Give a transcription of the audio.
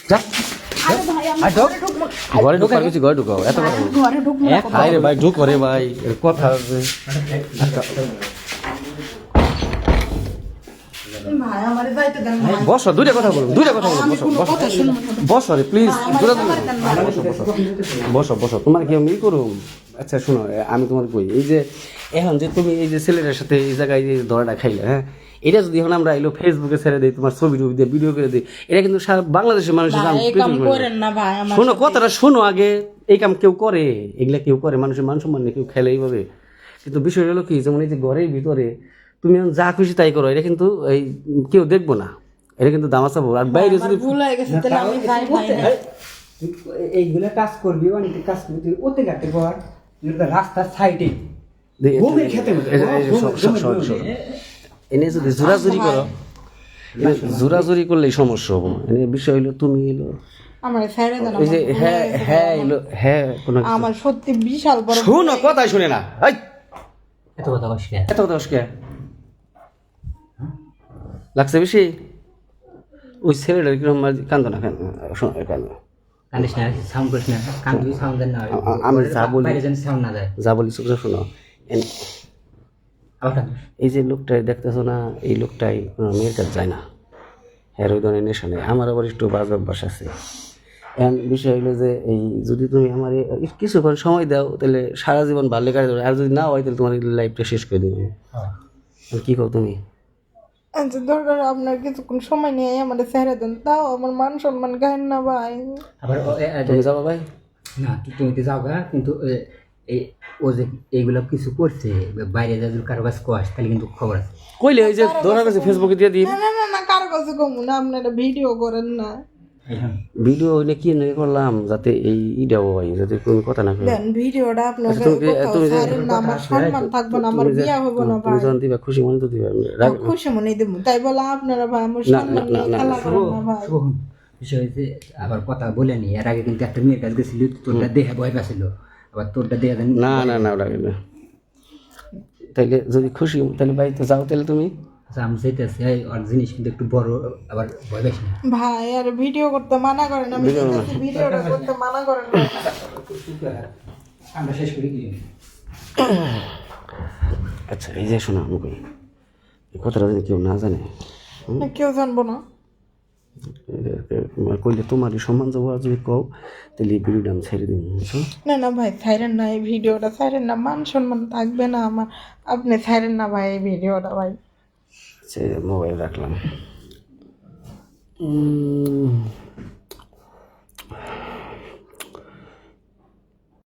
যা আরে ভাই আমি আর ঢোক। ঘরে ঢুকবো না। ঘরে ঢুকার কিছু ঘরে ঢুকাও এত কথা আমি ঘরে ঢুকবো না। হাই রে ভাই ঢুক রে ভাই এর কথা আছে। ভাই আমারে যাইতে দেন ভাই। বসো দুইটা কথা বলবো আমি বসো কোনো বসো কথা শুনবো না। বসো রে প্লিজ আমারে যাইতে দেন ভাই। বসো বসো তোমার কি আমি করুম আচ্ছা শোনো আমি তোমার কই এই যে এখন যে তুমি এই যে ছেলেটার সাথে এই জায়গায় যে ধরাটা খাইলে হ্যাঁ এটা যদি এখন আমরা এলো ফেসবুকে ছেড়ে দিই তোমার ছবি টবি দিয়ে ভিডিও করে দিই এটা কিন্তু সারা বাংলাদেশের মানুষের ভাই, এই কাম করেন না ভাই আমার শোনো কথাটা শোনো আগে এই কাম কেউ করে এগুলা কেউ করে মানুষের মান সম্মান নিয়ে কেউ খেলে এইভাবে কিন্তু বিষয় হলো কি যেমন এই যে ঘরের ভিতরে তুমি এখন যা খুশি তাই করো এটা কিন্তু এই কেউ দেখবো না এটা কিন্তু দামাচাবো আর বাইরে যদি ভুল হয়ে গেছে তাহলে আমি যাই ভাই না। এইগুলো কাজ করবি অনেক কাজ করবি তুই ওতে গাতে ঘর রাস্তার সাইডে এই- গমের খেতে মতো। এই- এই- এই- সব- এনে যদি জোরাজুরি করো জোরাজুরি করলেই সমস্যা হবো এনে বিষয় হলো তুমি এলো আমারে ছেড়ে দেন এই যে আমার ভুল হ্যাঁ হয়ে গেছে হ্যাঁ ভাই। এলো হ্যাঁ কোনো কিছু- আমার সত্যি বিশাল বড় ভুল শোনো হয়ে গেছে। কথাই শুনে না এই এত কথা কস কে? এত কথা কে লাগছে বেশি ওই ছেলেটার কিরকম কান্দো না কেন শোনো কান্দো কান্দিস না, সাউন্ড করিস না, কান তুই সাউন্ড দেন না। আমি যা বলি বাইরে যেন সাউন্ড না যায়। যা বলি চুপচাপ শোনো আবার কান্দিস। এই যে লোকটাই দেখতেছো না এই লোকটাই কোনো মেয়ের কাছে যায় না এর ওই ধরনের নেশা নেই আমার আবার একটু বাজ অভ্যাস আছে এখন বিষয় হলো যে এই যদি তুমি আমার কিছুক্ষণ সময় দাও তাহলে সারা জীবন ভালো কাটে যাবে আর যদি না হয় তাহলে তোমার লাইফটা শেষ করে দেবে কী কো তুমি আচ্ছা দরকার আপনার কিছুক্ষণ সময় নিয়ে আমাদের ছেড়ে দেন তাও আমার মান সম্মান গায়েন না ভাই। আবার তুমি যাবো ভাই না, তুমি তো যাও গা, কিন্তু এই ও যে এইগুলো কিছু করছে, বাইরে যা যদি কারো কাছে কোয়াস তাহলে কিন্তু খবর আছে। কইলে ওই যে ধরা গেছে ফেসবুকে দিয়ে দিই না না না না কারো কাছে কমু না আপনারা ভিডিও করেন না ভিডিও হইলে কি নিয়ে করলাম যাতে এই ইটাও হয় যাতে কোনো কথা না কই দেন ভিডিওটা আপনার আচ্ছা, তুমি যে- ছাড়েন না আমার সম্মান থাকবে না আমার বিয়া হবে না তুমি ভাই যখন দিবা খুশি মনে তো দিবা রাগ খুশি মনে দেবো তাই বলে আপনারা ভাই আমার না, সম্মান না, নিয়ে না, খেলা করেন না ভাই শোন, বিষয় হয়েছে আবার কথা বলে নি, এর আগে কিন্তু একটা মেয়ের কাছে গেছিল, তোরটা দেহে ভয় পাচ্ছিল, আবার তোরটা দেহে জানি না না না লাগে না তাইলে যদি খুশি তাহলে ভাই তো যাও তাহলে তুমি আচ্ছা, আমি চাইতেছি ওর জিনিস কিন্তু একটু বড়, আবার ভয় পাইস না। ভাই আর ভিডিও করতে মানা করেন আমি চাইতেছি ভিডিওটা করতে মানা করেন ভাই। আমরা শেষ করি কি? আচ্ছা এই যে শোনো আমি কই এই কথাটা যদি কেউ না জানে না, কেউ জানবো না কইলে তোমারই সম্মান যাবো আর যদি কও তাহলে এই ভিডিওটা আমি ছেড়ে দিন বুঝছো না না ভাই ছাইরেন না এই ভিডিওটা ছাইরেন না মান সম্মান থাকবে না আমার আপনি ছাইরেন না ভাই এই ভিডিওটা ভাই মোবাইল রাখলাম